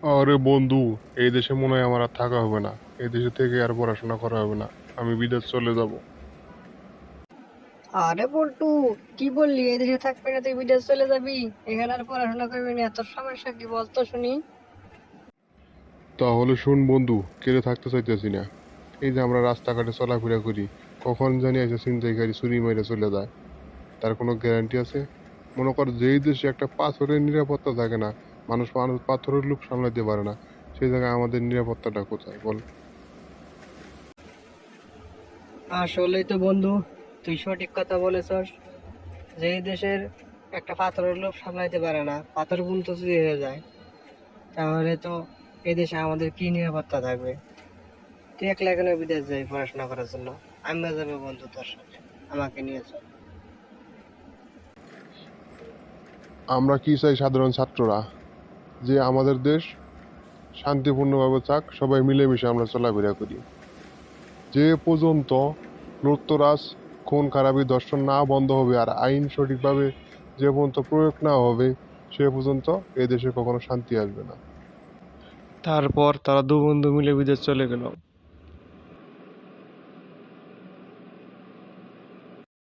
আরে বন্ধু, এই দেশে মনে হয় আমার আর থাকা হবে না। এই দেশে থেকে আর পড়াশোনা করা হবে না। আমি বিদেশ চলে যাব। আরে বল্টু, কি বললি? এদেশে থাকবি না, তুই বিদেশ চলে যাবি? এখানে আর পড়াশোনা করবি না? এত সমস্যা কি বলতো শুনি। তাহলে শুন বন্ধু, কেড়ে থাকতে চাইতেছি না। এই যে আমরা রাস্তাঘাটে চলাফেরা করি, কখন জানি এসে ছিনতাইকারী ছুরি মেরে চলে যায়, তার কোনো গ্যারান্টি আছে? মনে কর, যেই দেশে একটা পাথরের নিরাপত্তা থাকে না, মানুষ মানুষ পাথরের লোভ সামলাতে পারে না, সেই জায়গায় আমাদের নিরাপত্তাটা কোথায় বল? আসলেই তো বন্ধু, তুই সঠিক কথা বলেছস। যে এই দেশের একটা পাথরের লোভ সামলাইতে পারে না, পাথর কিন্তু চুরি হয়ে যায়, তাহলে তো এই দেশে আমাদের কি নিরাপত্তা থাকবে? তুই একলা কেন বিদেশ যাই পড়াশোনা করার জন্য? আমিও যাবো বন্ধু তোর সাথে, আমাকে নিয়ে চল। আমরা কি চাই সাধারণ ছাত্ররা? যে আমাদের দেশ শান্তিপূর্ণভাবে থাক, সবাই মিলেমিশে আমরা চলাফেরা করি। যে পর্যন্ত লুটতরাজ, খুন খারাপি, ধর্ষণ না বন্ধ হবে আর আইন সঠিকভাবে যে পর্যন্ত প্রয়োগ না হবে, সে পর্যন্ত এ দেশে কখনো শান্তি আসবে না। তারপর তারা দু বন্ধু মিলে বিদেশ চলে গেল।